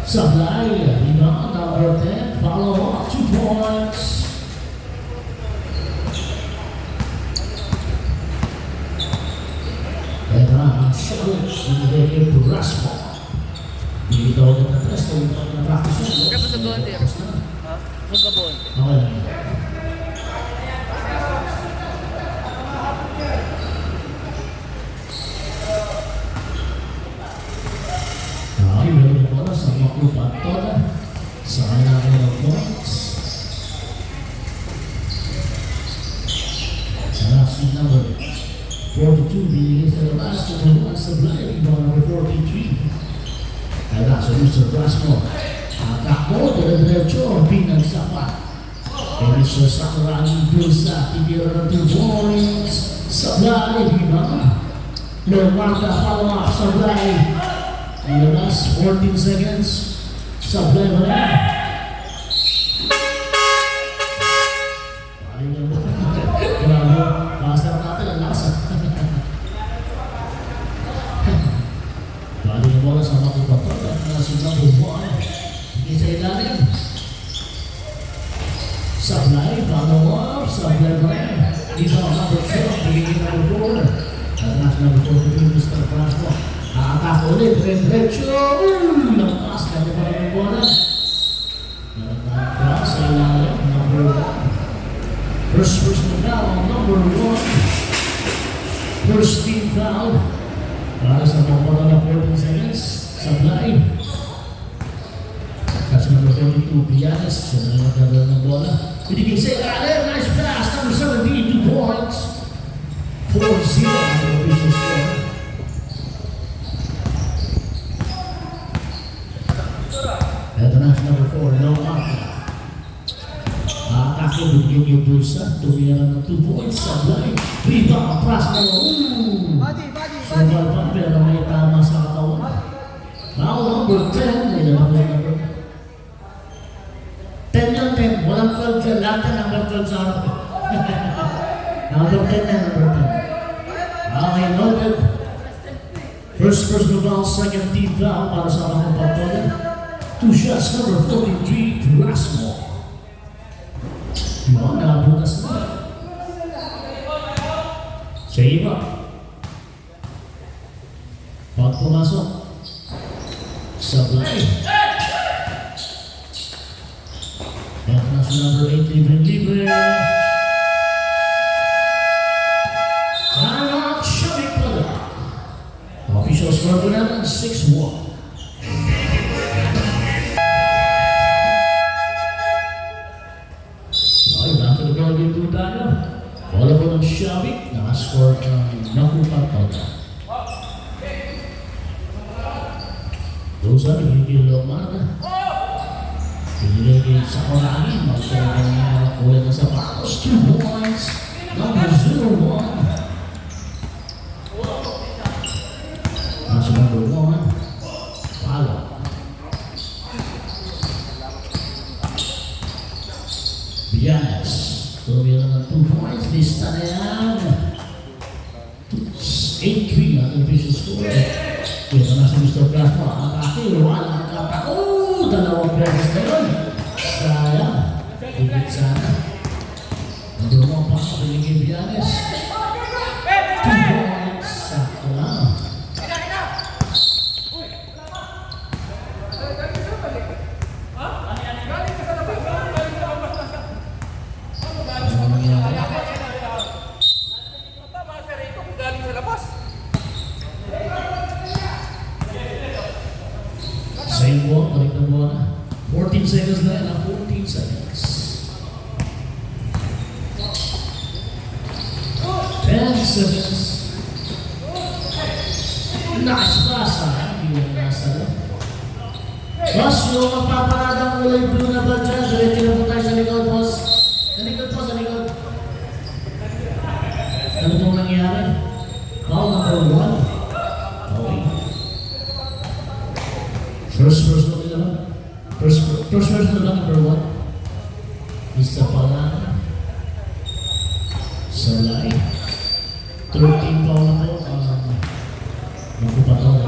Sablay, rebound, number 10, follow up, 2 points. Ito na ang shot, sinigay to Rasmo. Dito ulit na tres, kung ito na practice yun. Kaya pa sa doon, Ter? Ha? Huwag ka buwan. Okay lang. Ay, meron na pala sa Makupa Toda. Sa kailangan ng points. Last number 42, binigay sa last to the one Sablay, number 43. Ay nasa Mr. Blasmo. Takbo, dire-diretso, pinagsapat. And Mr. Sakuragi Bulsa, titira ng 2 points. Sablay, rebound. Lomarca, follow-up, Sablay. In the last 14 seconds, Sablay pa rin. Paling na mo. Grabe, masarap natin ang lasa. Paling na bola sa Makupa Toda. Nasunod ang bubuan. Hindi sa ilalim. Sablay, follow-up, Sablay pa rin. Dito ang number 12, bigiging number 4. At nasa number 42, Mr. Blasmo. Nakatako ulit, diretso. Lampas, kanya pa rin yung bola. Nakataka sa ilalim, number 1. First personal foul, number 1. First team foul. Para sa pagpapala na 14 seconds, Sablay. Kasi number 42, Pianes. Siya na nagdadala ng bola. Binigay sa ilalim, nice pass, number 17, 2 points. 4-0 ang official score. Ito na, number 4, no mark. Atake, bigyan yung bulsa. Tumira ng 2 points. Sablay. Rebound, Prasmo. Subal pa, pero may tama sa katawan. Now, number 10. May naman yung number 10 yung 10. Walang 12 dyan. Lahat na number 12 sa harap. Number 10 na, number 10. Okay, noted. First personal foul, second team foul para sa Makupa Toda. 2 shots, number 43, Prasmo. Yun, nakabutas na. Sa iba. Pag pumasok, Sablay. At nasa number 8, libre-libre. Timeout, Shabik Toda. Official score po naman, 6-1. Okay, back to the goal game po tayo. Bola po ng Shabik, nakascore ng Makupa Toda. Dosa, binigay Lomarca. Binigay sa Sakuragi, magkaroon ng kulit na sapatos. 2 points, number 0-1. Nasa number 1, follow. Pianes, tumira ng 2 points. Lista na yan. 8-3 ang official score. Ito na si Mr. Blasmo. Atake, walang kata. Oh, dalawang beses na yun. Sayang. Higit sana. Number 1 pa sa Piligin Pianes. 2 points. Sakto lang. Ano nangyari? Same ball, balik na bola. 14 seconds na yan, 14 seconds. 10 seconds. Nice pass, ha? Hindi yung nasa lang. Boss, yung magpaparadang kulay blue na ba dyan? Diretso na po tayo sa likod, boss. Sa likod po, sa likod. Ano pong nangyari? Foul number 1. Okay. First personal nila. First personal na number 1. Isa pa lang. Sablay. 13 foul na po. Makupa Toda.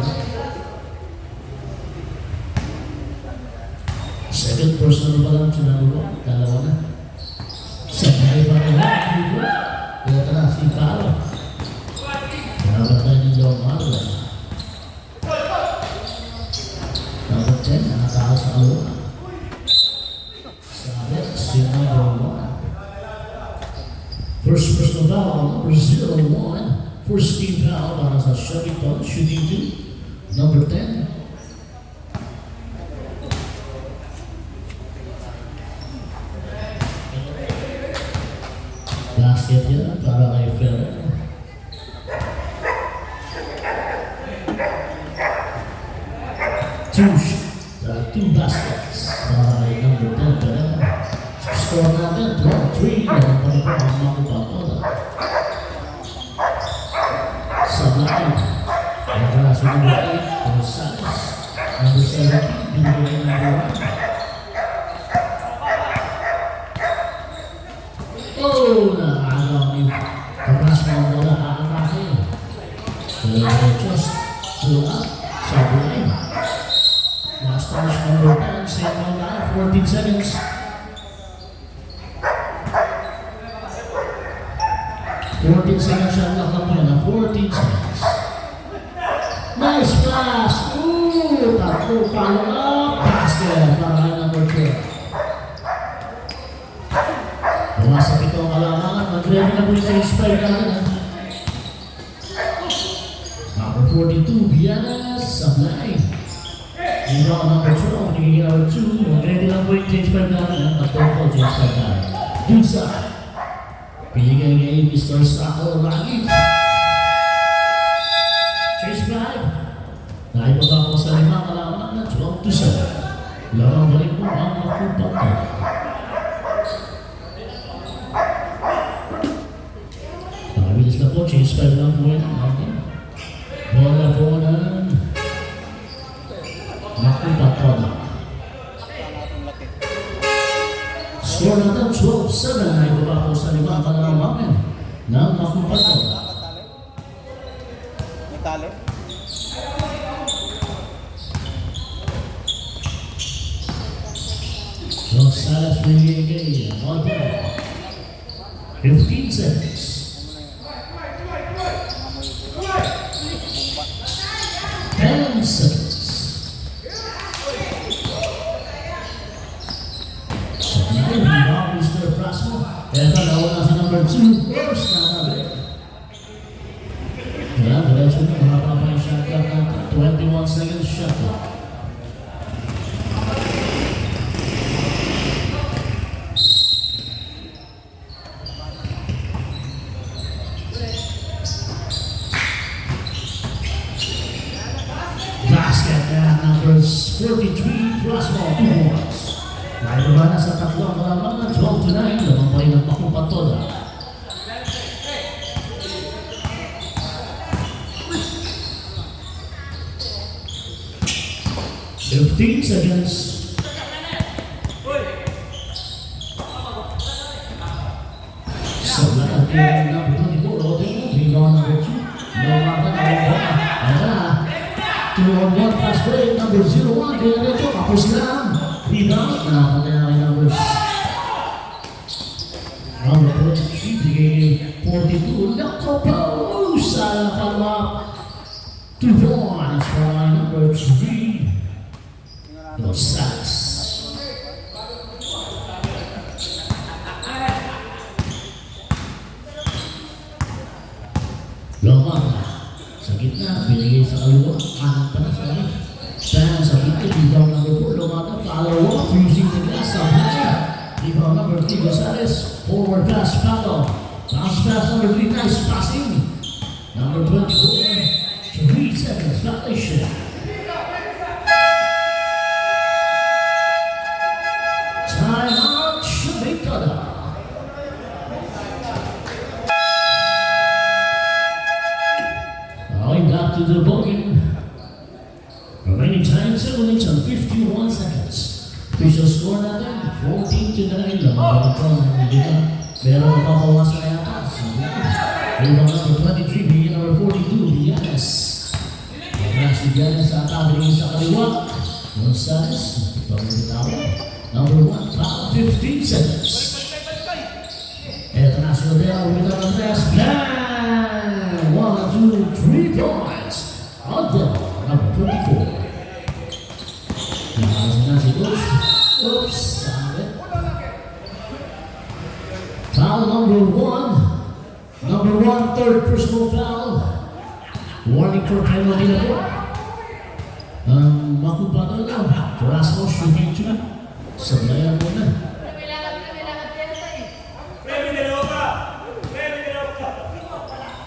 foul, number 01. First team foul para sa Shelbyton, shooting 2. Number 10. Basket yan para kay Ferrer. Two baskets para kay number 10 Ferrer. Score natin 12-3 naman pa rin po ang makupakola. Sa line, ang kaso number 8 Gonzales. Number 17, binigay number 1. Oh, nakakagaw ni Karas mo ang bola aatakin. Just pull up sa line. Last touch number 10, same on line, 14 seconds. 14 seconds siya lang na 14 seconds. Nice pass! Ooh! Takbo, follow up! Basket para kay number 12. Bumasap ito ang kalamangan. Mag-ready na po yung change spike natin. Number 42, Vianas, Sablay. Ito ang number 2, nagiging number 2. Mag-ready lang po yung change spike natin. Mag-total change spike natin. Dun sa pinigay ngayon Mr. Sako Ragit. Change spike. Naibaba ko sa 5 kalamangan na 12-7. Larang balik mo ang makupat ko. Nakabilis na po, change spell lang po yun. Bola po ng makupakola. Score natin 12-7 ay baba po sa 5 kalamangan ng makupakola. Natalo? Gonzales Miguel, on point. 15 seconds. 10 seconds. So, now Mr. Prasmo. Ito, nawala si number 2. Oops, nakabit. Kaya, diretso na, mahaba pa yung shot clock natin. 21 seconds shot clock. Basket na numbers 43 plus ball 2 points. Naibaba na sa tatlong kalamangan 12-9. Lamang pa rin ang makupatola. Fifteen seconds. So lahat yung number 24 Rodin. Rebound number 2. Lumaka na yung bola. Ayan. 2-on-1 fast break, number 01, kaya nito, kapos lang. Rebound, nakakita na kay numbers. Number 43, bigay 42, Lako pa, sa follow-up. 2 points for number 3, Gonzales. Lumaka. Sa gitna, binigay sa kaliwa, anak pa na sa kanya. Stand sa gitna, rebound number 4, Lumaka, follow up, using the glass sa kanya. Rebound number 3, Gonzales, forward pass, follow. Bounce pass number 3, nice passing. Number 24, 3 seconds, violation. Time out, Shabikada. Going back to the ballgame. Remaining time 7 minutes and 51 seconds. Official score natin 14-9 lang. Meron na papawasan na yata. Rebound number 23, bigyan number 42, Villanes. Magkakasya si Villanes sa atabing sa kaliwa. Gonzales, pag-bitawan. Number 1, foul, 15 seconds. Eto na si Odell, without a press. Bang! 1, 2, 3 points. Odell, number 24. Nakakasin na si Coach. Oops, sabi. Foul number 1. Number Number 1, third personal foul. Warning for penalty na po. Makupa na. Erasmo shooting 2. Sablayan mo na.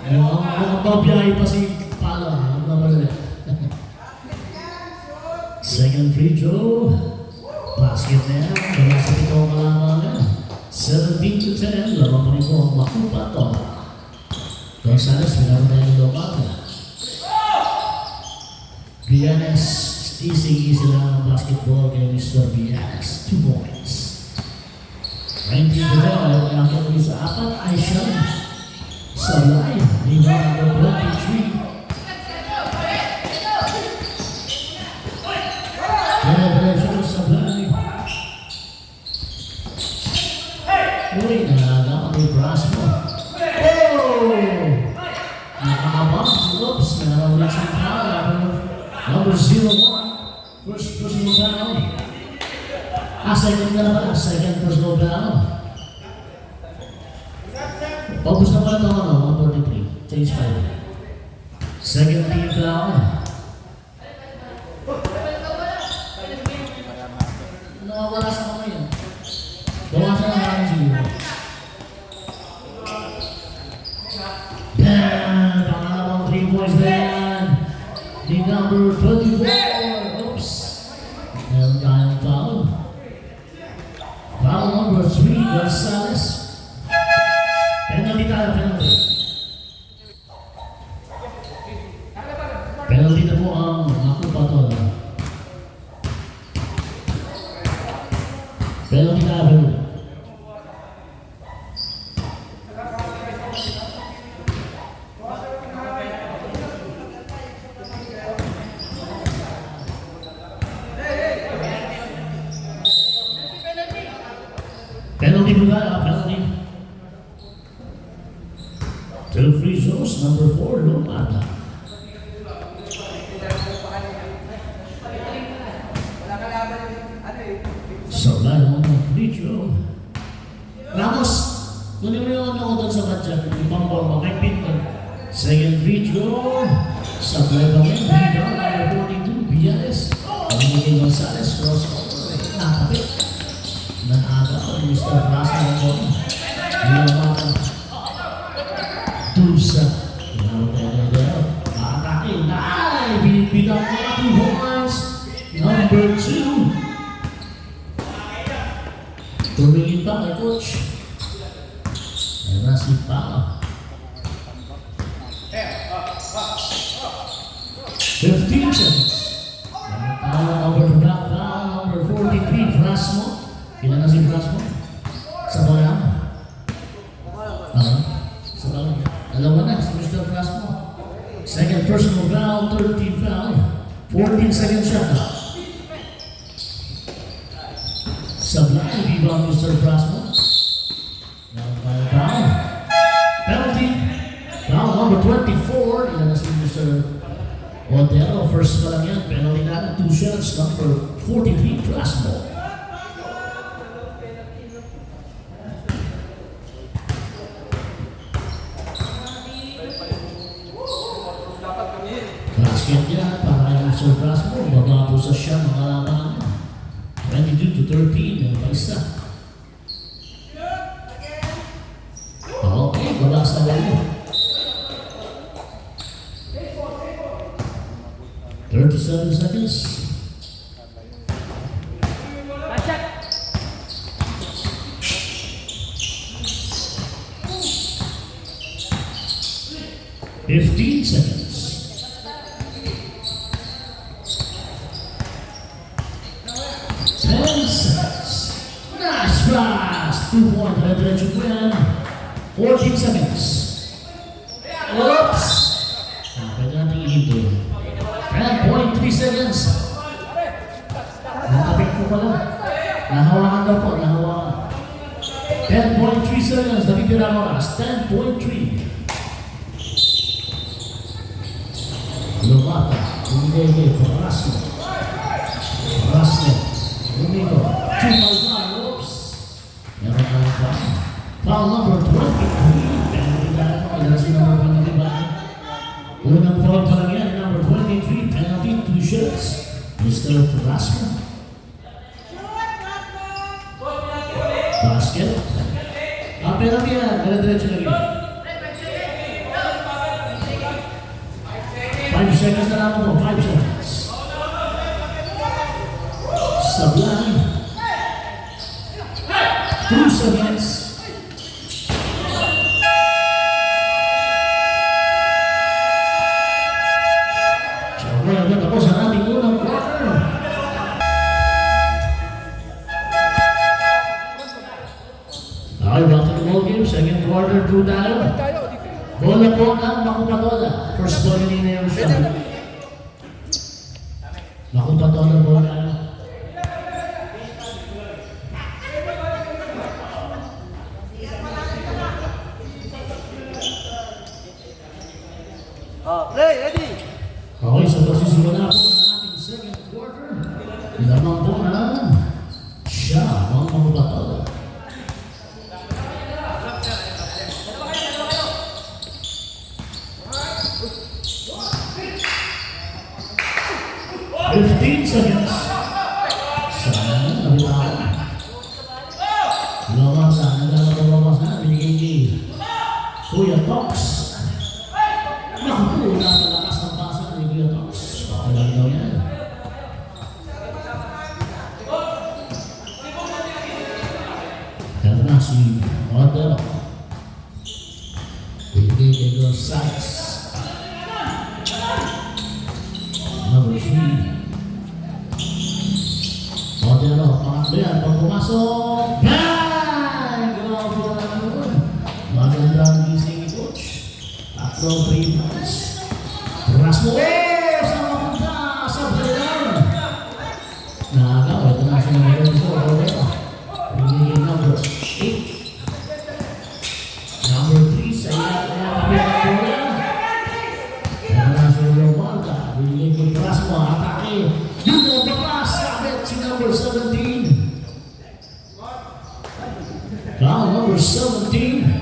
Ang babiyahe pa si Pala. Ang naman second free throw. Basket na yan. Wala sa pito ang malaman. 17-10. Lamang pa rin po ang Makupa to. Gonzales, pinaro na yung Lomar. Villanes, easy lang ang basketball kay Mr. Villanes. 2 points. 19-10. Ang ako sa apat ay siya. Sa line, rebound number 23. Diretso sa line. Uy, nagagawa ni Brasmo. Oh! Nakakabang. Oops, narawin siya foul. Number 01. First personal foul. Second na naman. Second personal foul. Pagpus na pala ito, 143. Change 5. Second team foul. Nawawala sa kamay yan. Bawasan ang hangin siguro. Bam! Pangalawang 3 points na yan. The number 24. Oops. Meron tayong foul. Foul number 3, Gonzales. Penalty tayo, penalty. Penalty na po ang Makupa to. Penalty tayo, penalty. Penalty po tayo, penalty. 2 free throws, number 4, Lomada. So, lalo mo free throw. Ramos, kunin mo yung ano ko doon sa badya, yung pambol mo, may pin doon. Second free throw, supply pa rin, rebound, number 42, Villanes. Pamigay Gonzales, crossover, nakapit. Nanaga ko ni Mr. Brasmo ng ball. Lomada. Tusa. Atake. Ay! Binibigyan ko na 2 points. Number 2. Tumingin pa kay coach. Ayan na si Pala. 15 seconds. Number black foul, number 43, Brasmo. Ilan na si Brasmo? Sa bayan? Sa bayan. Dalawa na si Mr. Brasmo. Second personal foul, 13 foul. 14 seconds shot. Sublime, rebound Mr. Brasmo. Now foul. Penalty. Foul number 24. Ilan na si Mr. Otero. First pa lang yan. Penalty na 2 shots. Number 43, Brasmo. Basket niya para kay Mr. Brasmo. Baba po sa siya mga laban. 22-13. Yung paisa. Okay, wala sa lalo. 37 seconds. Fifteen seconds. 10 seconds. Nice pass. 2-point leverage win. 14 seconds. Oops. Pwede natin i-hito. 10.3 seconds. Nakapit ko pala. Nahawakan daw po. Nahawakan. 10.3 seconds. Natitira ang oras. 10.3. Lomata. Hindi. Brasmo. Brasmo. Domingo. 2-5. Oops. Meron na foul. Foul number 23. Penalty tayo. Ilan Unang foul pa lang yan, number 23, penalty, 2 shots. Mr. Velasco. Basket. Penalty yan, dire-diretso lagi. 5 seconds na lang po, 5 seconds. Sablay. 2 seconds. Siyempre, agad ako sa ating unang quarter. Okay, back to the ball game. Second quarter, 2 tayo. Bola po ng Makupatola. First ball ni yung shot. Makupatola bola. Play, ready! Okay, so pagsisimula po ang ating second quarter. Lamang po na siya ang Makupatola. Fifteen seconds. Sana nabitawan. Lumabas na. Binigay ni Kuya Tox. Naku, napalakas ng pasa ni Kuya Tox. Okay lang daw yan. Kaya na si Model. Binigay kay Gonzales. Number 3. Modelo, pangatlo yan. Pag pumasok, bang! Grabe na naman. Magandang gising ni Coach. Tatlo, 3 points. Turas mo, sa mapunta sa playground. Nakagaw, ito na siya ng ito. Modelo. Pinigil number 8. Number 3, sa iya. Ito na siya ng Malta. Pinigil ko turas mo, atake. Dito ang papas, sabit si number 17. Foul number 17.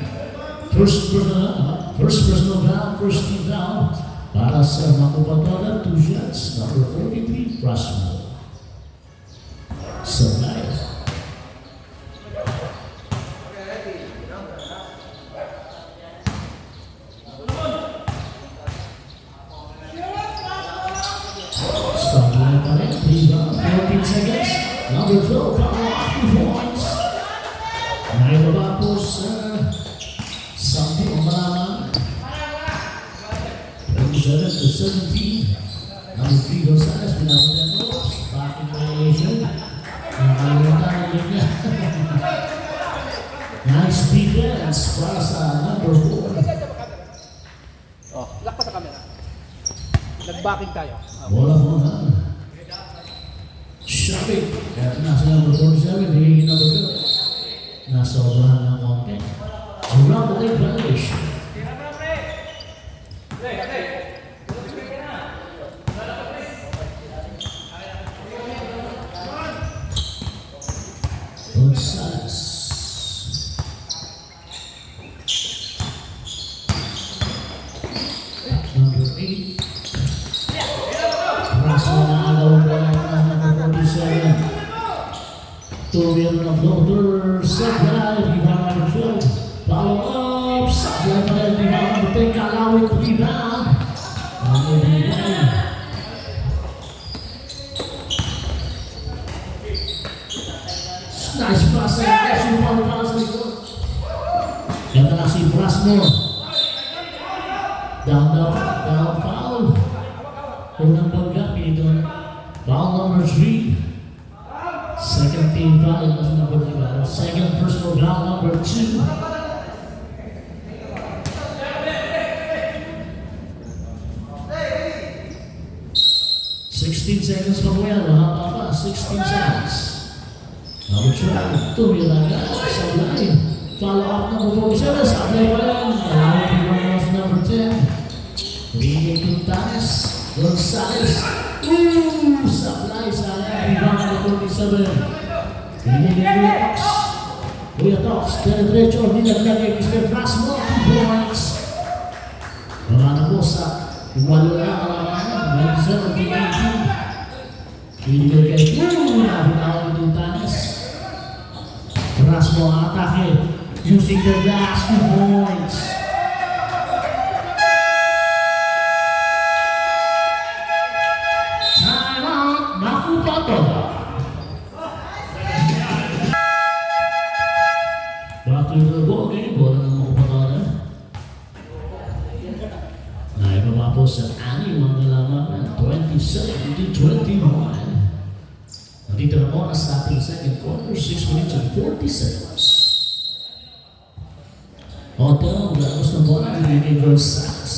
First personal foul, first team foul. Para sa Makupatola, 2 shots. Number 43, Rushmore. Sablay. Sablay pa rin. 14 seconds. Number 12, foul, 2 points. Naibaba po sa something o malaman. 27 to 17. Number 3, Gonzales, pinapagyan mo. Back in violation. Nakalimutan na niya. Nice defense para sa number 4. Oh, lock pa sa camera. Nag-backing tayo. Bola mo na. Shabik. Kaya nasa number 47, hihingin number 2. Nasobrahan ng konti. Around the leg violation. Gonzales. Number 8. Rasa na agaw ng number 47. Tuwil na floater. Sablay. Rebound number 12. Follow up. Sablay pa rin. Rebound number 10. Kalawit rebound. Number 9. Nice pass. Nice rebound para sa likod. Ganda na si Rushmore. Down foul. Unang bangga, pinito. Foul number 3. Second team foul, ito sa number 3. Second personal foul number 2. Seconds pa po yan, mahaba pa, 16 seconds. Number 12, Tumilaga, Sablay. Follow up number 47, Sablay pa rin. Rebound number 10. Bigay Quintanes, Gonzales. Sablay, rebound number 47. Bigay Kuya Tox, diretso, nilaglagay Mr. Plasmo, 2 points. Wala na po sa Walo na kalamangan. 17-18. Binigay kay Boom. Nakatawag itong Tanis. Erasmo ang atake. Using the last 2 points. Time out. Nakuha to. Back to the ball game. Bola ng mga kapatala. Naibaba po sa anim ang nalaman 27-21. Nandito na po sa ating second quarter, 6 minutes and 40 seconds. Hotel, lagos ng bola, binigay Gonzales.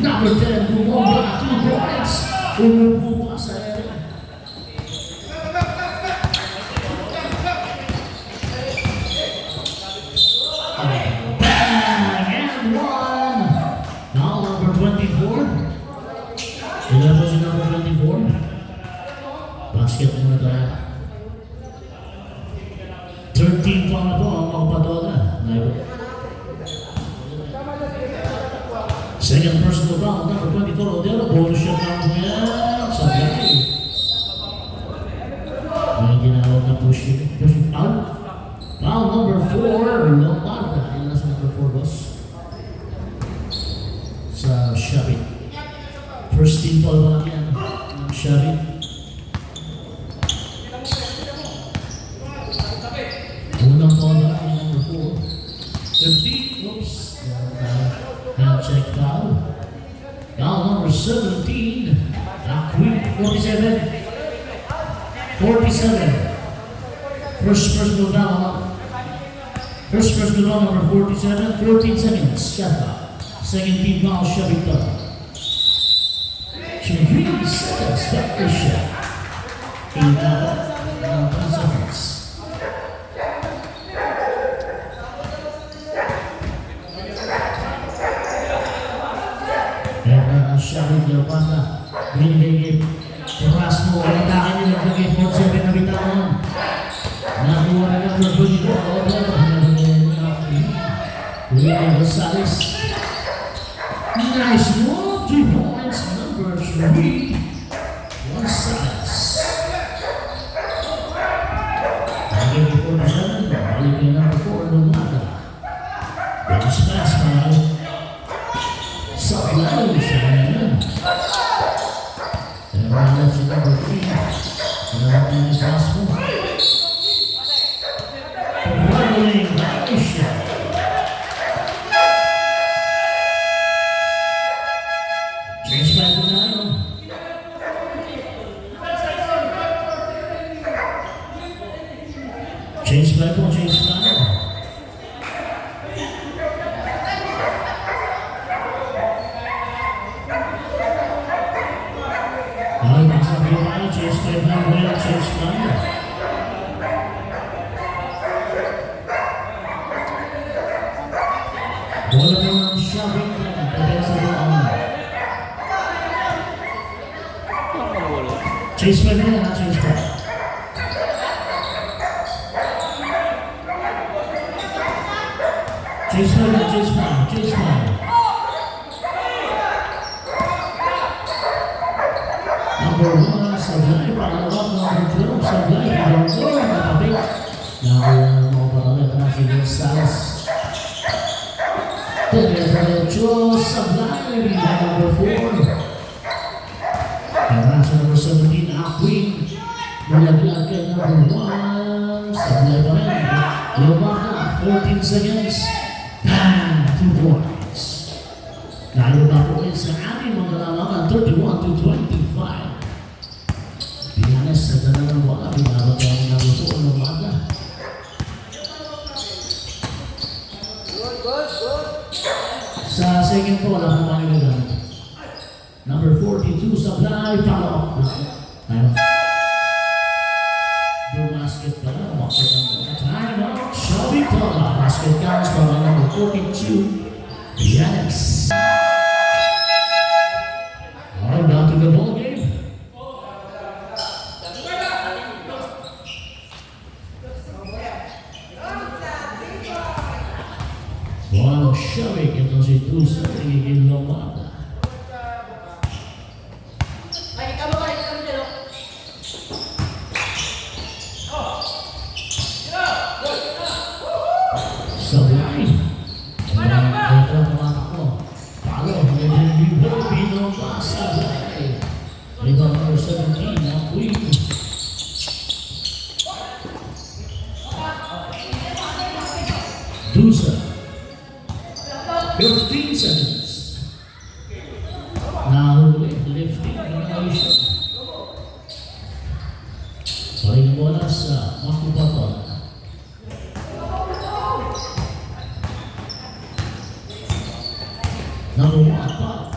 Number 10, bumaba, 2 points. Umupo pa sa area. And one. Now number 24. Ilan po si number 24? Basket muna tayo. 13 pa na po ang makapatola. Second personal foul, number 24, Odero. Bonus shot na po yan. Sa gay. May ginawag na pushing out. Foul number 4, Lombarda. Yan na sa number 4, boss. Sa Shabit. First team foul ba lang yan? Shabit. Unang foul ba lang yan, number 4. 15, oops. Hand check foul. Foul number 17. Queen, 47. 47. First personal foul. First personal foul number 47. 14 seconds. Shot clock. Second team foul, Shabit. 3 seconds. Back to shot. 8 seconds. Shabit Leopanda. Binigay Erasmo. Ang atake nila naglagay 47 na bitawan. Nakuha na ng number 24. William Gonzales. Nice move. 2 points. Number 3. Gonzales. Again, 47. Balik kay number 4. Lumada. Bounce pass by Sablay. Siya na yan. And that's number 3. And it's Erasmo. Rolling shot. Change back to 9. Change back to change back. Ay, magsabi tayo, change back na wala, change back. Bola po ng Shabit. Depensa po ang chase back na yan, change back. Chase back na, chase back, chase back. Number 1, Sablay. Pangalawag, number 12, Sablay. Number 4, nakapit. Nakuha ng mga patalit na si Gonzales. Diretso Sablay, number 4. Kaya sa number 17, Queen. Nalaglag kay number 1. Sablay pa rin. Lumaka, 14 seconds. 2 points. Nalula po ulit sa ating mga lalaman, 31-25. Pianes sa talagang wala. Binabag kaya ng number 4. Lumaka. Sa second po, wala po tayo nagamit. Number 42, Sablay, follow up. Basket pala, basket ang time out. Shabit pala, basket counts para number 42, Pianes. Alright, back to the ball game. Walang siyawik ito si Dusa Tigil Lomada. Sa line. Ito ang tumatakbo. Palo, nililibo, binoma sa line. Rebound number 17, ang Queen. Dusa. 15 seconds. Nahuli, lifting, inhalation. Paling bola sa Makupaton. Number 1, pa.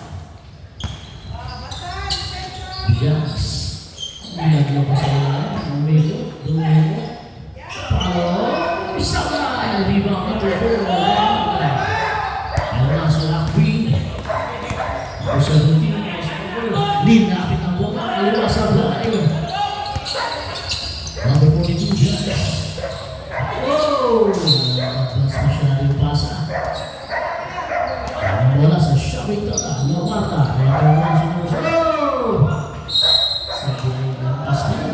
Bigas. Nilagyan pa sa lahat. Umigo, dumigo. Palo. Sabay. Rebound number 4. Wala sa Lakby. O sa Rutin. Linapit ang bola. Kaliwa sa Blayo. Number 42, Bigas. Oh! Mas masyado yung pasa. Ang bola sa Shabik Tata. Lomata. Number 1, Sinuso. Oh! Sa Blayo ng Pastel.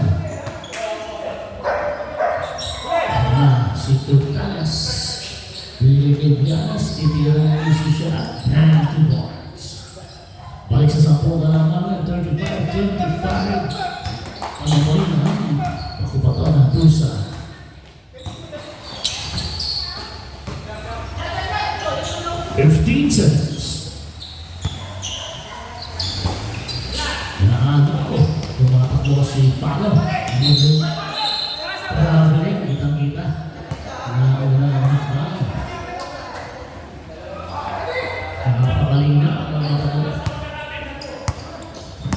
Si Turtalas. Biligid Yanas, titira ng isi siya at 2 points. Balik sa 10 na lang namin, 35-25. Ano mo rin naman, ako pa ito ng Dusa. Fifteen seconds. Naano ako, tumatakbo si Palo. Traveling, kitang-kita. Nauna ang Palo. Nakapagaling na ang mga tatlo.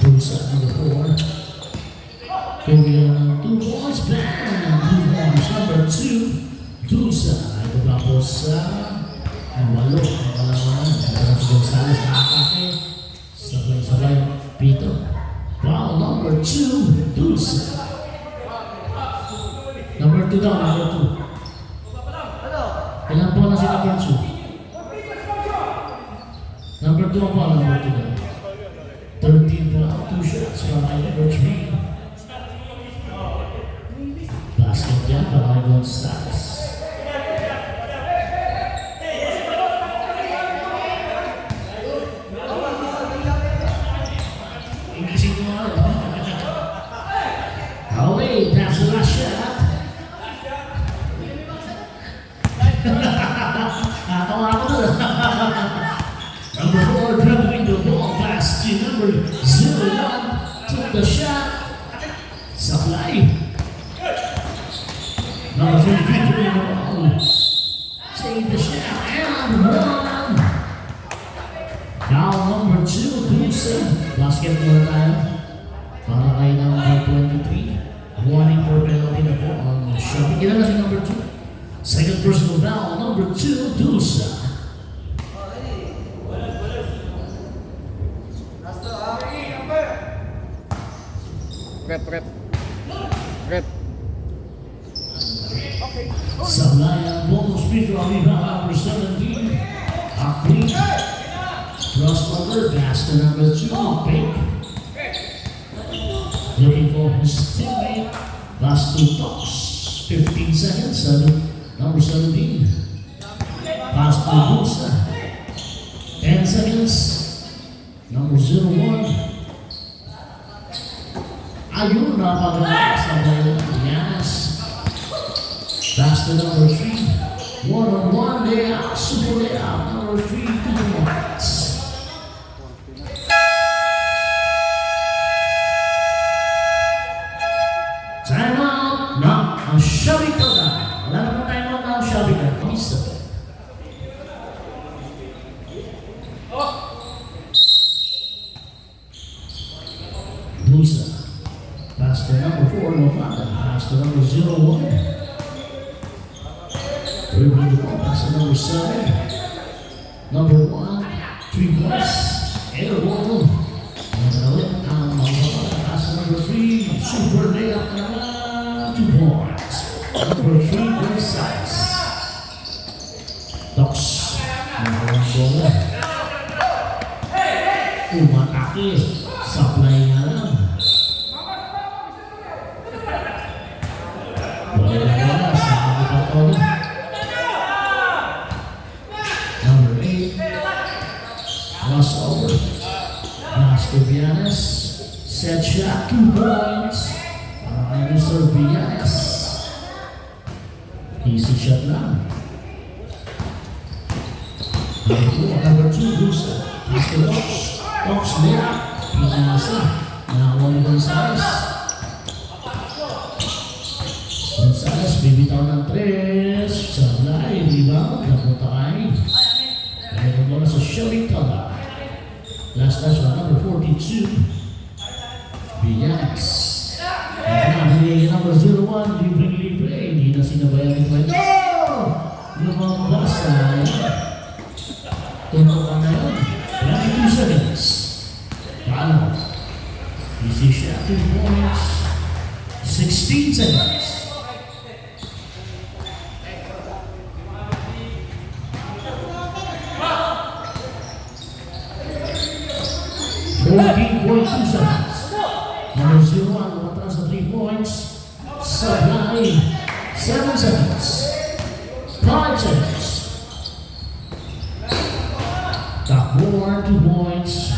Dusa number 4. Kaya ng 2 points, bam! 2 points, number 2. Dusa. Ito tapos sa 8. Ang kalaman. Ito si Gonzales na atake. Sabay-sabay, Pito. Foul number 2, Dusa. Number 2 daw, number 2. Ilan po na si number 2? Number 2 ang ball, number 2 daw. 13 po lang, 2 shots para number 3. Basket yan para kay Gonzales. Ingising mo nga. Away, that's the last shot. Natawa ako doon. Number 4, dribbling the ball past to number 01. Took the shot. Supply. Number 23, dribbling the ball. Take the shot. And 1. Foul number 2, Dusa. Basketball tayo. Para kay number 23. Warning for penalty na po ang shot. Ilan na si number 2? Second personal foul, number 2, Dusa. Rep. Sablayan, bonus speaker on rebound, number 17. Akli. Cross-cover, pass to number 2, Pink. Looking for his teammate. Last 2 talks. 15 seconds, number 17. Pass to Dusa. 10 seconds. Number 01. Ayun, napaganda sa bayan. Yes. Pass to number 3. 1-on-1 layout. Super layout. Number 3, 2 points. Time out. No, ang Shabik Tata. Wala naman time out na ang Shabik Tata. Isa. Dusa. Pass to number 4, Lomada. Pass to number 01. Dribbling the ball, pass to number 7. Number 1, 3 points. Air ball. Ulit ang mga pass to number 3. Super layup naman. 2 points. Number 3, Gonzales. Docs. Nakulang bola. Umatake. Supply nga lang. Bola na bola sa mga patola. Number 8. Crossover. Pass to Villanes. Set shot, 2 points. Para kay Mr. Villanes. Easy shot lang. Number 2, Gusto. Pass to Ox. Ox nila. Pinasa. Nakakuha ni Gonzales. Gonzales, bibitaw ng 3. Sablay, rebound. Napunta kay. Kaya bola sa Shelby Tada. Last touch on number 42. Villanes. Binigay number 01. Libre. Hindi na sinabayan ni Kwento. Lumabas ay tunto ka na yun. 22 seconds. Paano? Easy shot, 2 points. 16 seconds. .2 seconds. Number 01, lumatras sa 3 points. Supply, 7 seconds. 5 seconds. Top board, 2 points.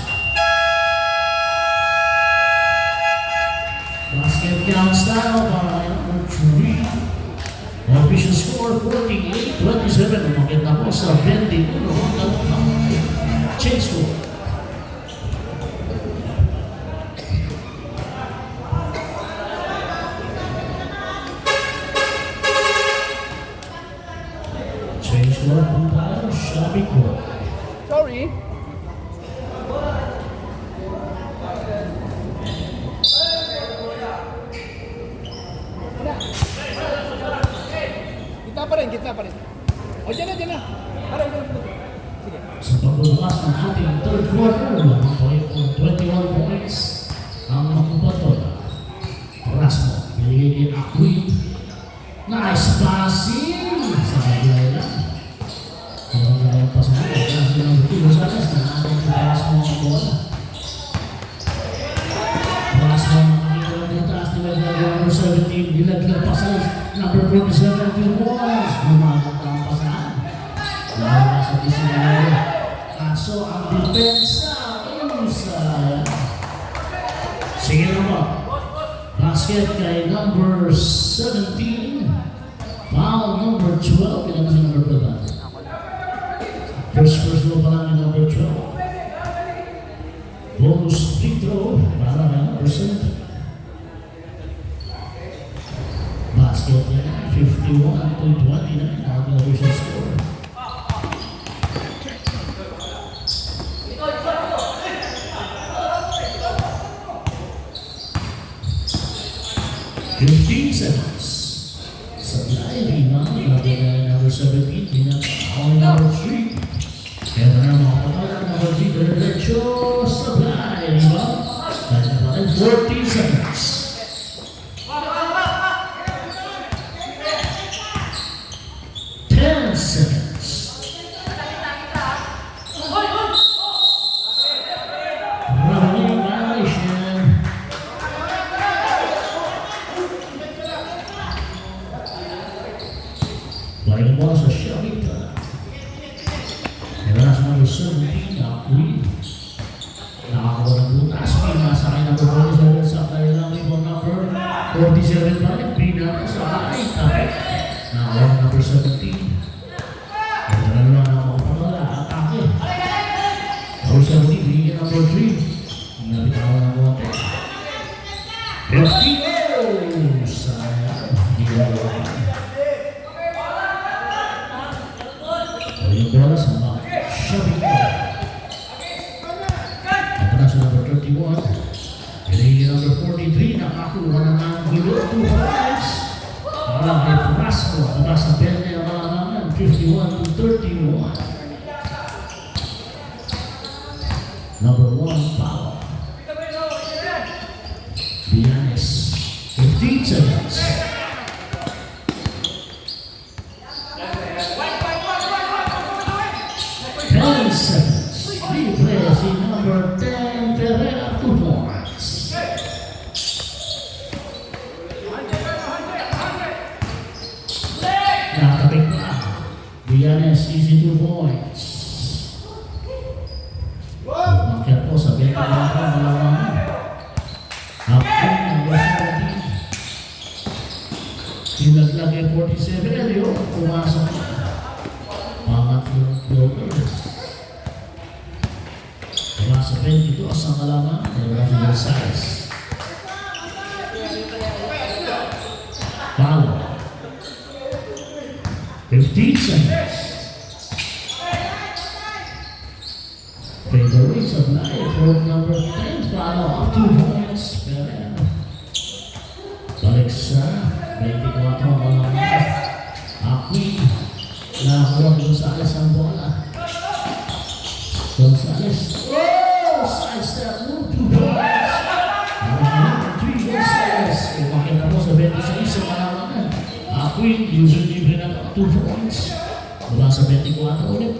Basket count style by number 3. Official score 48-27. Umakit na po sa 21. Change score. Change score po tayo. Shelby Court. Sorry. Gitna pa rin. O, dyan na. Parang, sige. Sa pagbubukas ng ating third quarter, 21 points ang makupato. Rasmo, binigay kay Aquid. Nice passing! Sa kaglay lang. Kaya nga yung pasahan, kasi ng tulo sa atas na ating Rasmo ang bola. Rasmo ang makikita ng taas nila number 17, nilaglag pa sa number 47 to Walls. Gumagat ang pasahan. Lalo sa Disney. Kaso ang depensa sayang. Sige na ba? Basket kay number 17. Foul number 12. Ilan si number 12? First personal pa lang ni number 12. Bonus free throw para kay number 17. Basket niya 51-29 ang official score. Seconds. Supply, rebound, number 17, pinaka-on number 3. Kaya na mga patalan, number 3, diretso, supply, rebound. Kaya na pa rin, 14 seconds. Balik bola sa Shelby Tada. Nevertheless, number 17, Aquid. Nakakuha ng butas. Pinasa kay number 47 sa kanilang rebound number 47 pa rin. Pinasa sa kay Tapek. Nakakuha ng number 17. Ito na naman ang mga pamala. Atake. Tapos sa muli, binigyan number 3. Nabitawan ng konti. 50. Sayang. Hindi ko nagawa. Yung bola sa mga Shelby Court. Ito na sa number 31. Pinigyan number 43. Nakakuha na ng gulo. 2 points. Parang may Prasco. Aba sa bende ang kalamangan. 51-31. Number 1, foul. Villanes. 15 seconds. si number 10, Ferreira, 2 points. Nakapik pa. Villanes, easy 2 points. Umakyat po sa benta ng malawangan. Hapon ng West 17. Tinaglag ay 47, Elio. Pumasok na. Pangatlong floaters. Mula sa 22 ang alaman ng Rafi Gonzalez. Foul. 15 seconds. Fadeaways of life from number 10. Follow up 2 points. Pereira. Balik sa 24 ang alaman. Aki. Nakakuha Gonzalez ang bola. Gonzalez. Oh! Side step move, 2 points. Number 3, Gonzalez. Umakit na po sa 26 ang alaman. Aki, usually libre na 2 points. Mula sa 24 ulit.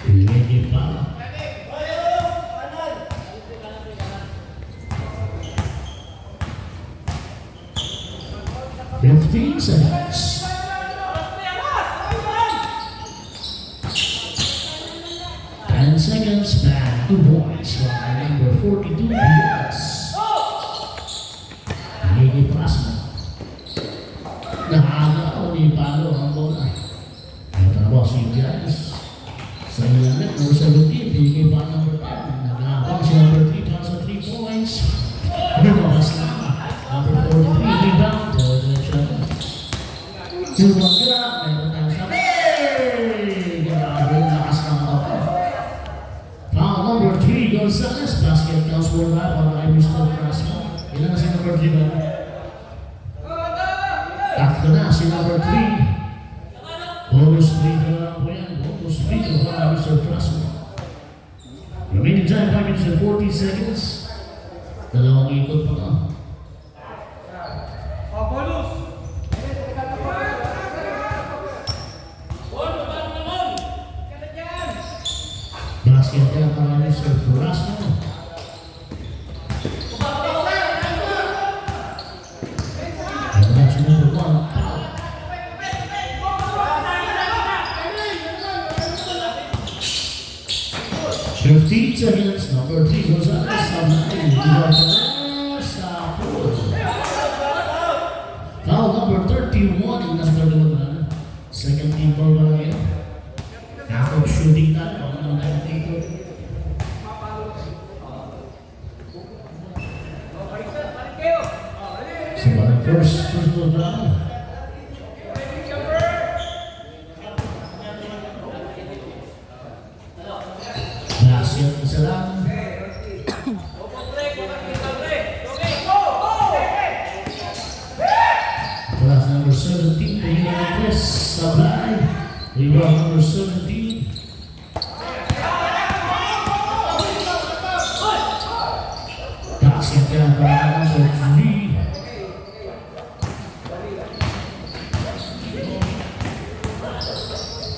Hindi pa. 15 seconds. Ten seconds back, 2 points by number 42, Diaz. Hindi plasma. Nakagaw ni Palo ang bola. Ito na po si Diaz. Sa ilalit, number 17, hindi pa number 10. Nag-aabang si number 3 para sa 3 points. Bumakas na. Number 43, rebound. Jumaga, meron tayong sabi. Grabe, lakas ng ako. Foul number 3, Gonzalez. Basket counts for that para kay Mr. Crasmo. Ilan na si number 3 ba? Tatlo na si number 3. Bonus 3 na lang po yan. Bonus 3 na para kay Mr. Crasmo. Remaining time, 5 minutes and 40 seconds. Dalawang ikot pa na. Basket yan para Mr. Crasmo. And that's number 1, foul. Fifteen seconds, number 3 Gonzalez sa 9. Sa 4. Foul number 31. Nasa 31 ba na? Second team ball ba lang yan? Nakot shooting tayo. Ano na dito? So, first ball ba lang? Basket isa lang. Class number 17, Pilipinas, Sablay. Rebound number 17. Basket yan para number 3.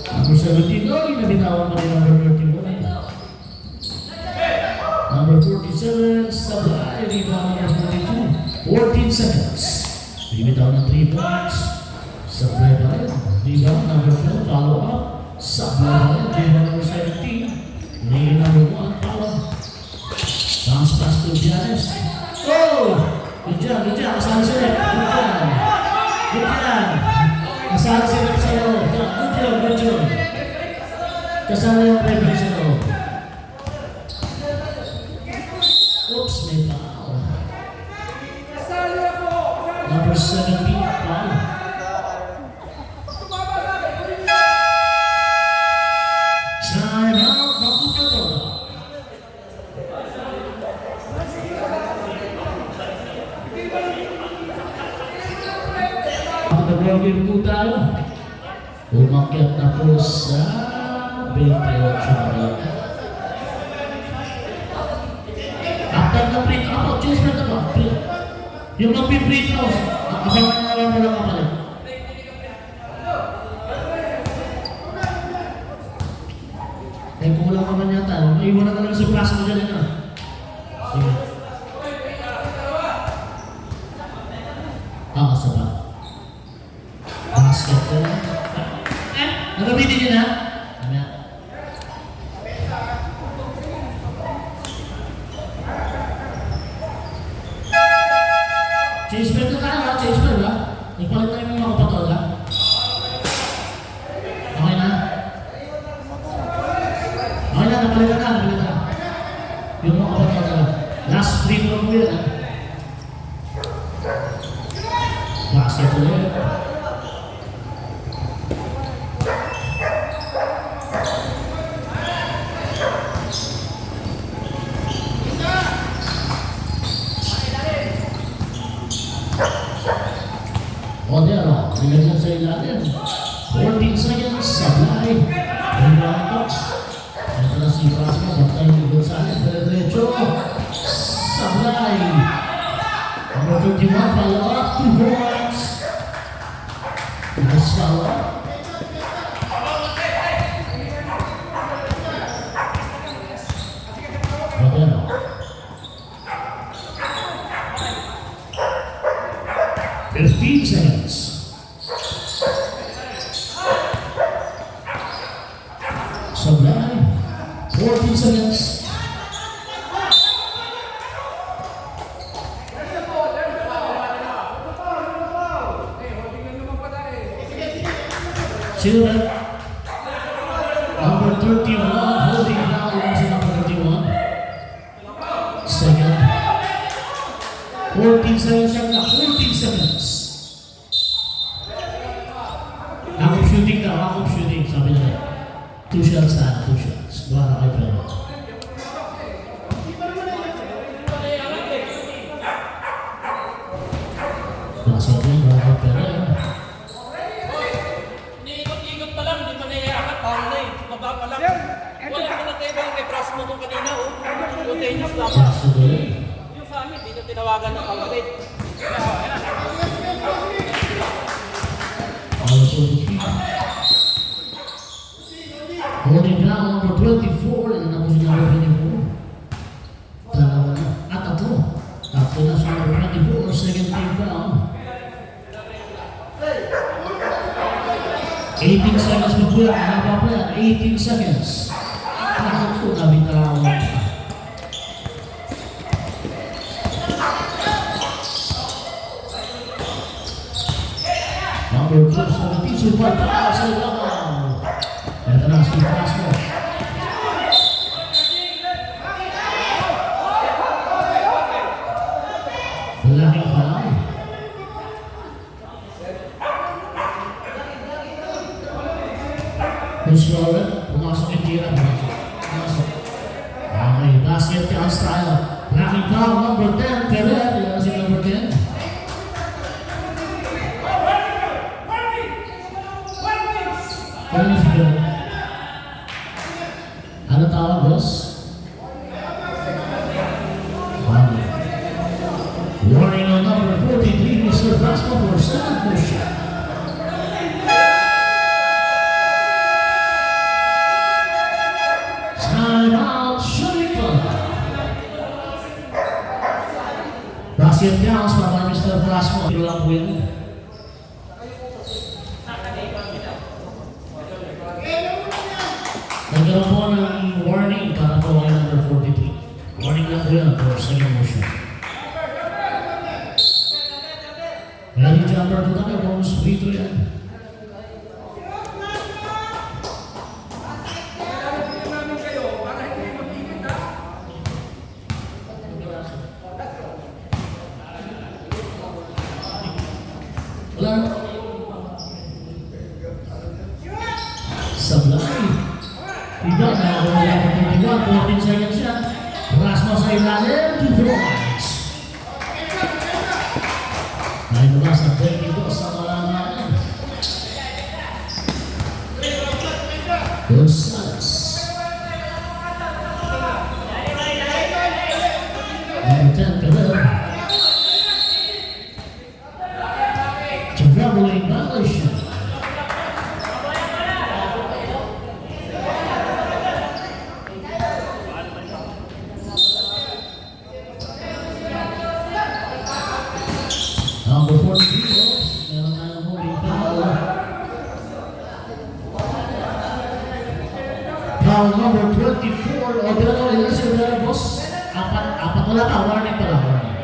Number 17, Lori, nabitawan pa rin number 31. Number 47, Sablay. Rebound number 42. 14 seconds. Bitaw ng 3 points. Sablay pa rin. Rebound number 12, follow up. Sablay pa rin. Rebound number 17. Lead number 1, follow. Bounce pass to Giannis. Oh! Good job, good job. Kasali sila. Good job. Good job. Kasali sila sa loob. Good job, good job. Kasali yung referee sa loob. Oops, may foul. Number 17, foul. Time out, Makupato. Nag-ball game po tayo. Umakyat na po sa 28 na. After the free throw, choose na ito. Yung mag-free throws, abangan na lang mo lang kapalit. May kulang ka man yata. May iwan na talaga sa braso mo dyan, ano? Sige. Sa ba? Basket ko na. Nagamitin niyo na? Ano? Change belt na tayo, ha? Change belt, ha? Nagpalit na yung mga kapatol, ha? Okay na? Okay na, napalitan na. Yung mga kapatol na. Last free throw mo yun, ha? Basket ulit. Odero, nilagyan sa ilalim. 14 seconds, supply. Rebound box. Ito na si Frasco, bantay ni Gonzalez. Diretso. Supply. Number 31, follow up, 2 points. Nice follow up. Odero. Fifteen seconds. Supply. 14 seconds. Sino ba? Number 31, holding foul lang si number 31. Second. 14 seconds siya na, 14 seconds. Lack of shooting daw, lack of shooting. Sabi niya, 2 shots na, 2 shots. Gawa na kay Pedro. Basket yun, gawa kay Pedro. Ikot pa lang, hindi pa naiakat, tao na eh. Baba pa lang. Wala ka na tayo kay Prasmo nung kanina, oh. Spontaneous lang. Shots to goal. Yung sa amin, dito tinawagan ng kawalit. All 43. Holding down number 24, and tapos yung number 24. Dalawa na. Tatlo. Tatlo na sa number 24, second team foul. 18 seconds pa po yan. Mahaba pa yan. 18 seconds. Nakakot na bitarawan. Number 2, 17, super pa sa ilaw. Ito na si Frasco. Malaking foul. Controller, pumasok yung tira. Pumasok. Okay, basket count style. Malaking foul, number 10, Ferrer. Yan si number 10. Ano si Ferrer? Ano tawag, boss? Warning on number 43, Mr. Frasco for second motion. Time out, shooting clock. Basket counts para Mr. Frasco. Ito lang po yun. Nagkaroon po ng warning para po kay number 43. Warning lang po yun for second motion. Ready jumper po tayo, bonus free throw yan. Wala na. Sablay. Iba na ako wala na 21, 14 seconds yan. Rasma sa ilalim, 2 points. Nailabas ang 22 sa malanganan. Gonzalez. Number 10, Ferrer. Traveling violation. Foul number 24, Odell Elizabeth, boss. Apat wala pa, warning pala, warning.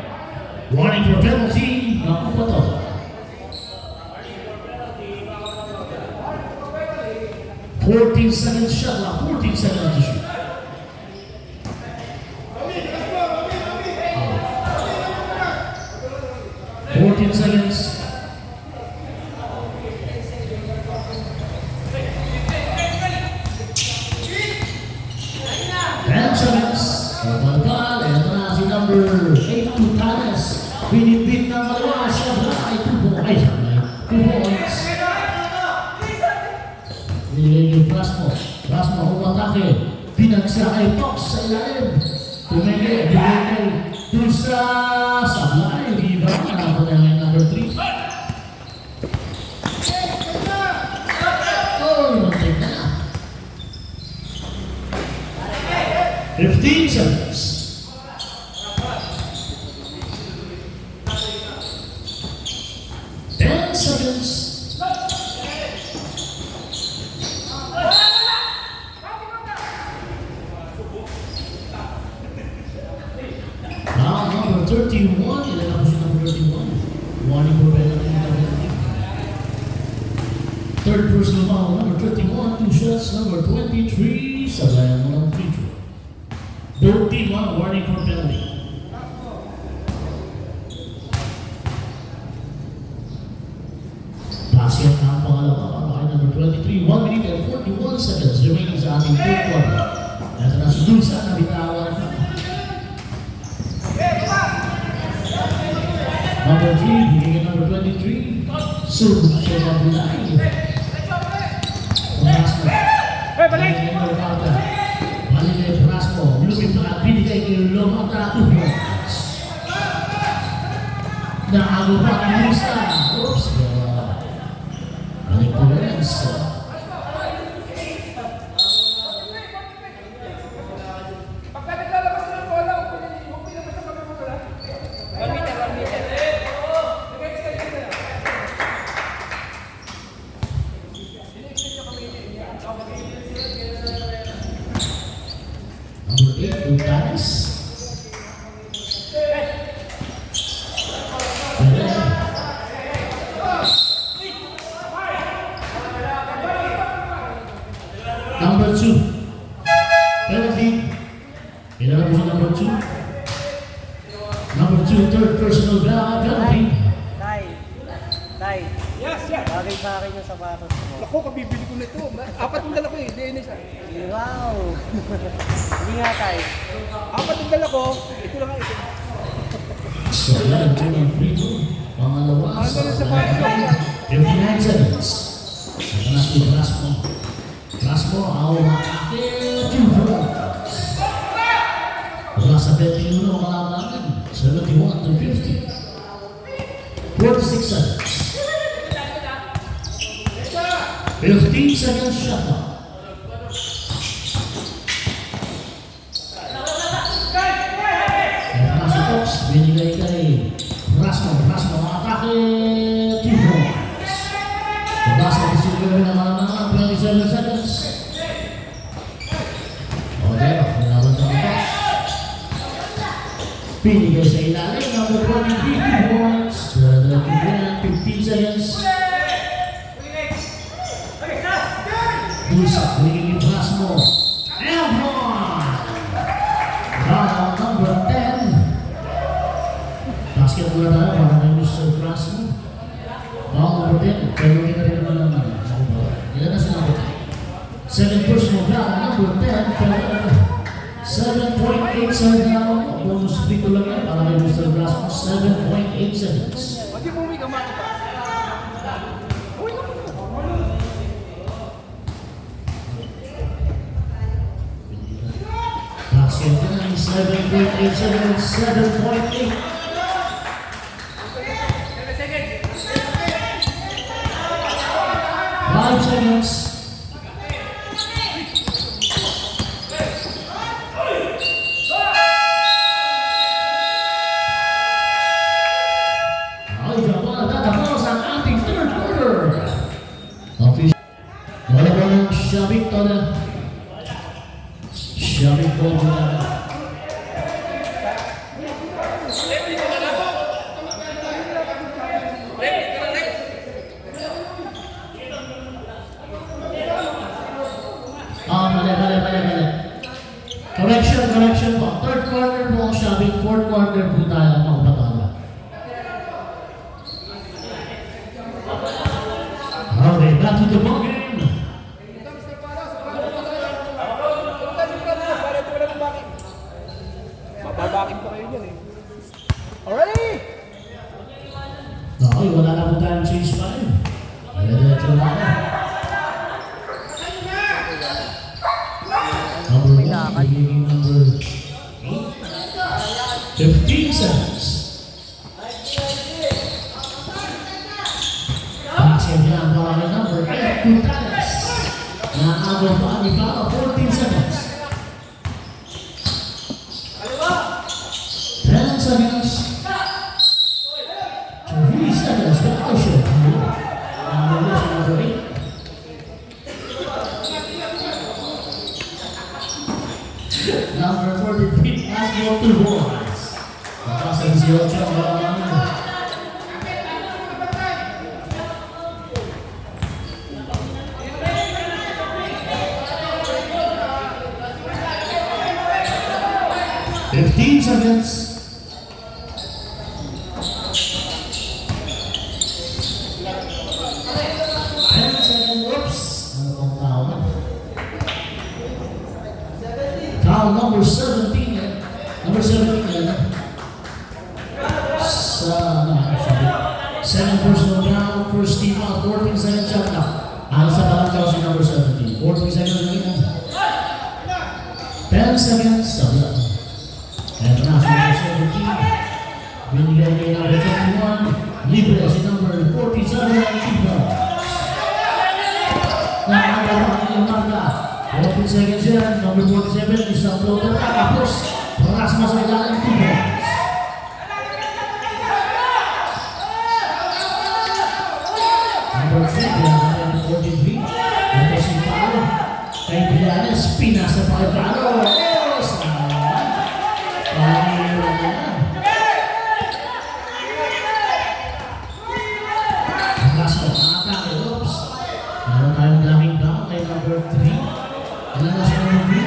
Warning for penalty, naku po to. Fourteen seconds shot clock, 14 seconds to shoot. Oh. 14 seconds. 10 seconds. Pagkal, ito na si number 8, Tutanes. Binibit ng malawa sa Blay. 2 points. 2 points. Binigay yung Prasmo. Prasmo umatake. Pinagsakay Fox sa ilalim. Tumigil. Binigay dun sa Blay. Iba na ako na yung number 3. Oh, take na. 15 seconds. 10 seconds. Now number 31, ilan ako si number 31? Warning for penalty number 3. Third personal foul, number 31, 2 shots, number 23, sabayan mo ng free throw. Both team on warning for penalty. Basket na ang pangalawa para kay number 23. 1 minute and 41 seconds remaining sa ating third quarter. Ito na si Dulsa na bitawan. Number 3, bigay number 23. Mabulay. Prasmo. Balik! Balik kay Prasmo. Lupit na binigay kay Lomata. 2 points. Naago pa kay Musa. Oops. Balik ko rin. Number 8, Utanes. Number 2. Penalty. Ilan po sa number 2? Number 2, third personal foul, penalty. Tay, Yes, yes. bagay sa akin yung sapatos mo. Ako, kabibili ko nito. Apat yung dala ko eh. DNA siya. Wow! Hindi nga, Tay. Apat yung dala ko. Ito lang nga ito. So, yan, turn free throw. Pangalawa Ano sa na sa bahay? 59 seconds. Ito na si Prasmo. Prasmo, awatake, 2 points. Wala sa 21 ang kalamangan. 71 to 50. 46 seconds. 15 seconds shot clock. Ito na si Fox, binigay kay Prasmo. Prasmo, atake, 2 points. Wala sa receiver ng kalamangan, 27 seconds. Okay, pinaban sa Fox. Binigay sa ilalim, number 23, 2 points. 15 seconds. Dusa, binigay ni Prasmo. And one! Foul number 10. Basket mula tayo para kay Mr. Prasmo. Foul number 10. Pero kita rin naman naman. Ilan na sila number 10? Second personal foul, number 10. 7.8 now. Bonus free ko lang yan para kay Mr. Prasmo. 7.8 seconds. Pati mo may gamit pa. Uy, naman mo. Basket na 7.8 seconds. 7.8. 5 seconds. Ay, Japan, natatapos ang ating third quarter. Official. Wala po ng Shabik Toda. Shoving ball mula. Ready ka na lang. Ready ka na lang. Mali. Correction po. Third quarter po ang shoving, fourth quarter po tayo ang makapatala. Okay, back to the ball game. Bababakin pa kayo dyan eh. Already! Okay, wala na po tayong change pa rin. Diretso na tayo. Number 1, magiging number 15 seconds. Basket niya ang pangalan number 8, Puntanes. Naagaw pa ni Pao, 14 seconds. 10 seconds. 3 seconds. Back to shoot. Number 8. Number 43, basketball 2 boards. Papasan si Ocho ang mga 15 seconds. Oops. Ano pong tao na? Foul number 17. Number 17 yan. Second personal foul, first team out, 14 seconds shot na. Alas sa balangkaw si number 17. 14 seconds na 10 seconds. Sabi lang. Eto na si number 17. Binigyan niya number 21. Libre si number 47 ang keeper. Nakakagawa niya yung marka. 14 seconds yan. Number 47 isang floater pa. Tapos Rasma sa ilalim 2 points. Number 3 number 43. Ito si Paolo. Kay Villanes. Pinasa pa kay Paolo. Meron tayong blocking down kay number 3. Ilan na si number 3?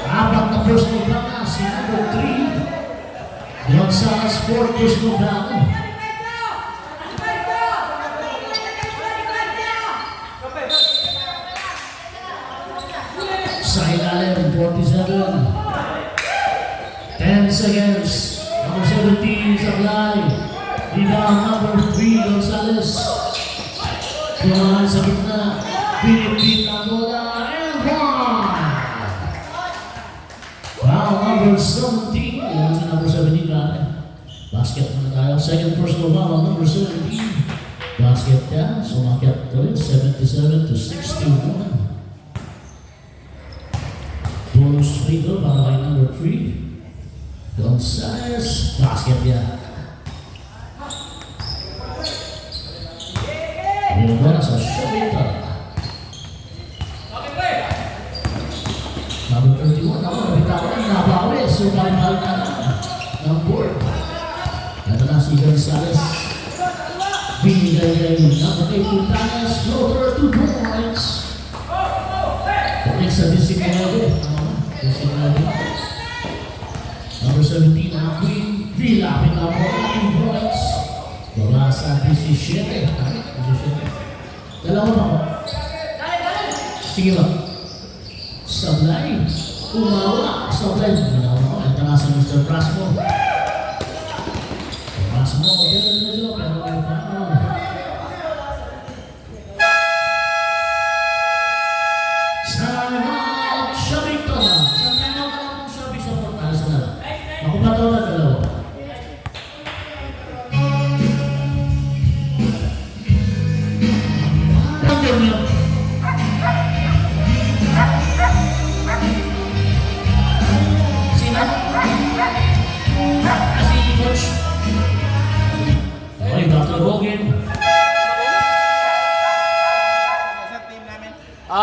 Apat na personal block na si number 3. Gonzales, 4th personal block na. Sa ilalim, 47. 10 seconds. Number 17, Sablay. Rebound number 3, Gonzales. Tumahan sa gitna. Pinipit ang bola. And one! Foul number 17. Yan si number 17 natin. Basket muna tayo. Second personal foul number 17. Basket yan. Sumakyat ulit. 77 to 61. Bonus free throw para kay number 3. Gonzales. Basket yan. Yung bola sa shooting top. Number 31, ako nabitawan, nabawi. So, balik na ng board. Ito na si Gonzales. Binigay kay number 8, Puntanes. Floater, 2 points. Kulik sa 19. Number 17, Aquin. Dilapit na bola, 2 points. Wala sa 17. Dalawa ba ko? Sige ba? Sablay. Umawa. Sablay. Dalawa ko. Ito na si Mr. Prasmo. Prasmo. Pero kayo pa. Time out. Shabik to na. Sa time out na lang kung shabik sa portal sa dalawa. Makupato na dalawa.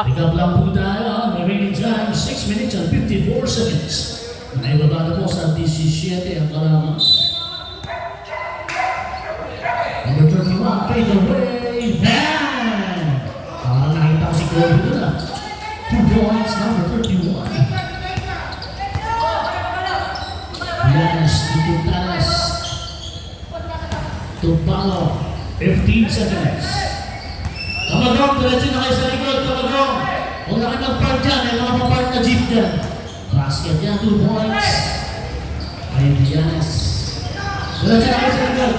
Pick up lang po tayo. May remaining time, 6 minutes and 54 seconds. Naibaba na po sa 17 ang kalaman. Number 31, fade away, bang! Nakita ko si Kobe doon ah. 2 points, number 31. Yanis, Tutanes. Tupalo, 15 seconds. Kamagong, diretso na kayo sa likod, Kamagong. Huwag na kayo mag-park dyan, may mga pa-park na jeep dyan. Basket yan, 2 points. Ay, Yanis. Diretso na kayo sa likod.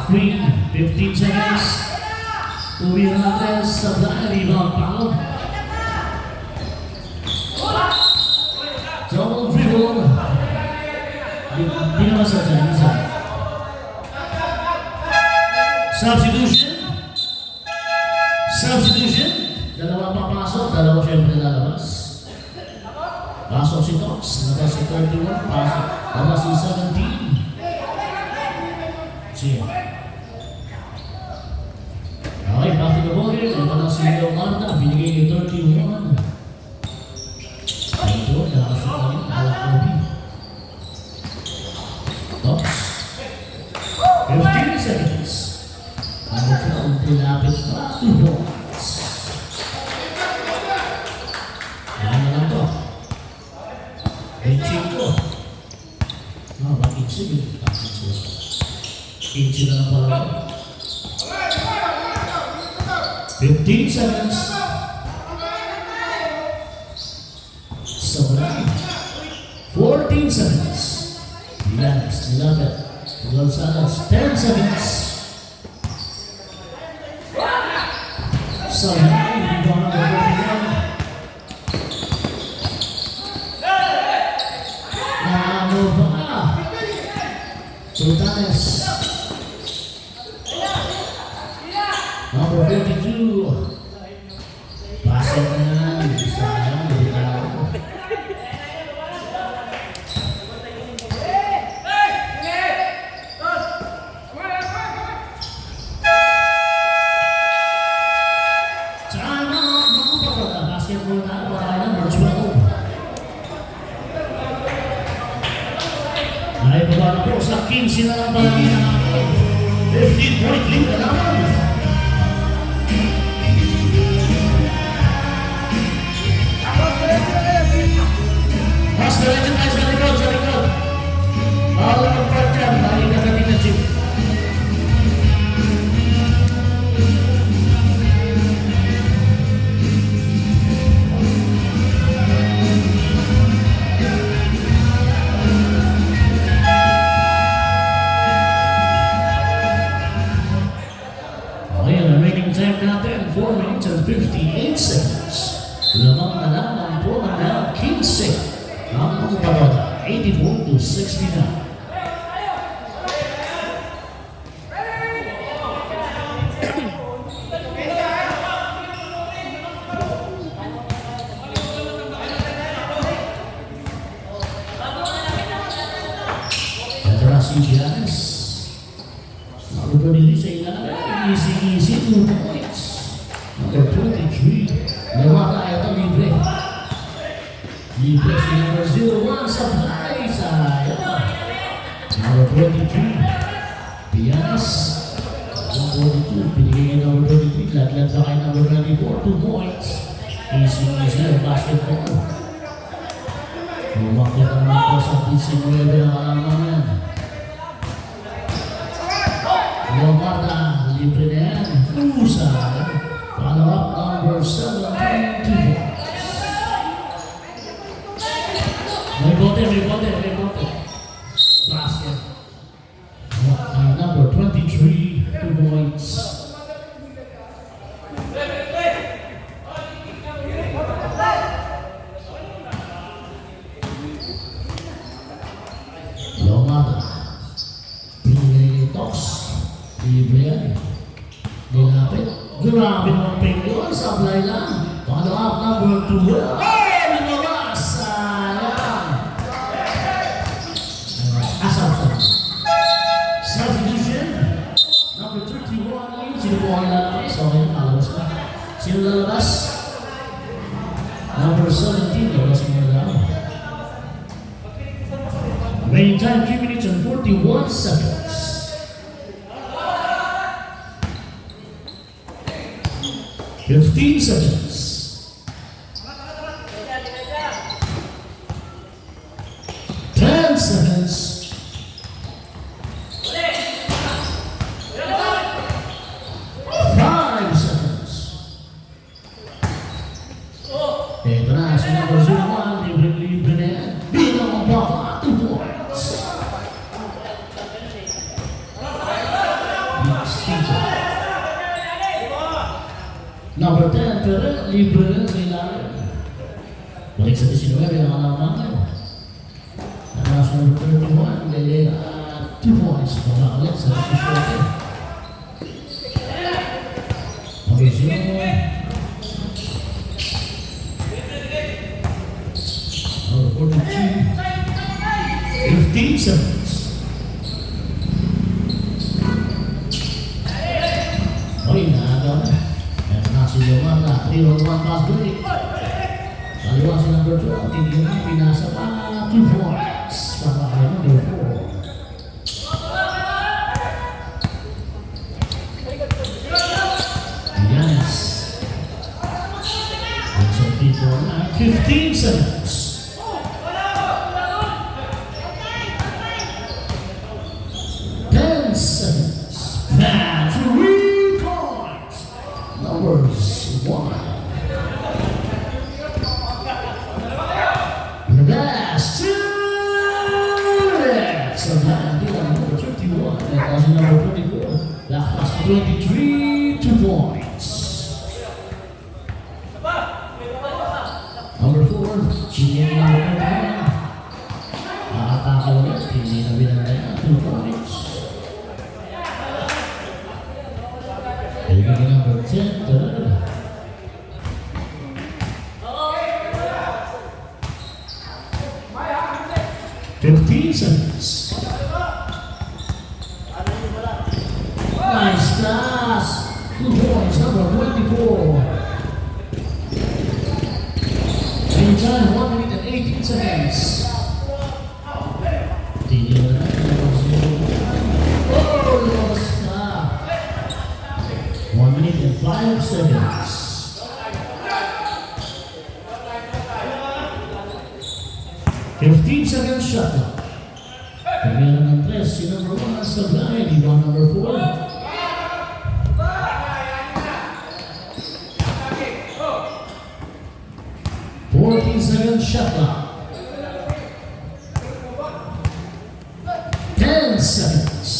Queen, 15 seconds. Uwi natin sa rebound, Palo. Double dribble. Di naman sa dyan, isa. Substitution. Substitution. Dalawa papasok, dalawa siyempre lalabas. Pasok si Tox, labas si 31, pasok, labas si 17. Siya. Okay, back to the ball here. Ito na si Leomarda, binigay ni 31. Ito, nakasok na rin, Alak Kobe. Tox. 15 seconds. Ano siya, tilapit pa, 2 points. Yan na lang to. 25. Bakit sige? Bakit sige? 15 na lang pala. 15 seconds. So 14 seconds. Yanis, Nilapet. Gonzalez, 10 seconds. So now, we're going to go again. Ano ba? Sultanes. Number 52. Pasok na yan. Sayang, bigla ako. Time out, mga kapatid. Basketball na para number 12. Naibaba na po sa 15 na lang pala niya. 15-point lead na naman. Mas diretso tayo sa likod, sa likod. Bawal na mag-park dyan, balik na kami na jeep. Okay, ang remaining time natin, 4 minutes and 58 seconds. Lamang na lang ang pulang na 15. Ang mga paroda, 84 to 69. Ito na si Giannis. Nakuha nila sa ilalim. Easy, 2 points. Number 23. Lewata ito libre. Libre si number 01. Supply. Sayang. Number 23. Pianis. Number 42. Pinigay ng number 23. Laglag na kay number 24. 2 points. Easy ang basketball. Lumakit ang mga po sa 19 ang alaman yan. Lomarda, libre na yan. Usa. Follow up number 17. 2 points. May bote. Basket. Number 23. 2 points. Lomarda. Pinili Tox. Libre yan. Nilapit. Grabe naman pinili. Sablay lang. Follow up number 2. Ay! Lumabas! Sayang! Asap. Substitution. Number 31. Sino po ang lalabas? Okay, lalabas na. Sino lalabas? Number 17, Labas Managao. Remaining time 3 minutes and 41 seconds. Fifteen seconds. 10 seconds. 5 seconds. Ito na si number 01, libre-libre na yan. Bilang baka 2 points. Number 10, pero libre na sa ilalim. Balik sa 19 ang alamangan. Nasa number 31, may 2 points para ulit sa susunod. Number 0. Number 42. 15 seconds. Oy, naagaw na. Meron na si Yomara. 3-1 pass break. Kaliwa si number 12. Hindi na pinasa pa. 2 points. Para kay number 4. Yes. It's a people na 15 seconds. 10 seconds. That's 3 points. Numbers 1. The best 2. So that did number 51. That was number 24. That was 23. 2 points. Number 4. Senior number 21. Nakataka ulit. Hindi na binantayan. 2 points. Taking number 10, third. Fifteen seconds. Nice pass. 2 points, number 24. In time, 1 minute and 18 seconds. Tingin na number 0. Oh, lumabas na. 1 minute and 5 seconds. 15 seconds shot clock. Kamilan ng 3, si number 1 sa blind, ibang number 4. 14 seconds shot clock. 10 seconds.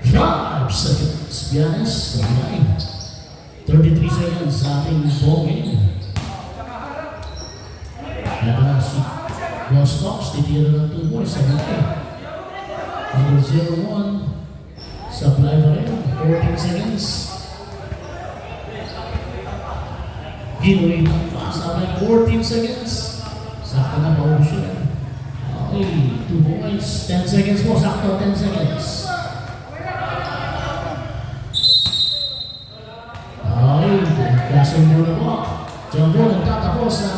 5 seconds. Bianes, sa blind. 33 seconds sa ating ball game. Ito na si Ross Cox, titira ng 2 points sa blind. Number 01, supply pa rin, 14 seconds. Ginuwi ng pass, sabay 14 seconds. Sakto na paubos yun. Okay, 2 points, 10 seconds po, sakto 10 seconds. Okay, kasong muna po. Diyan po nagtatapos ang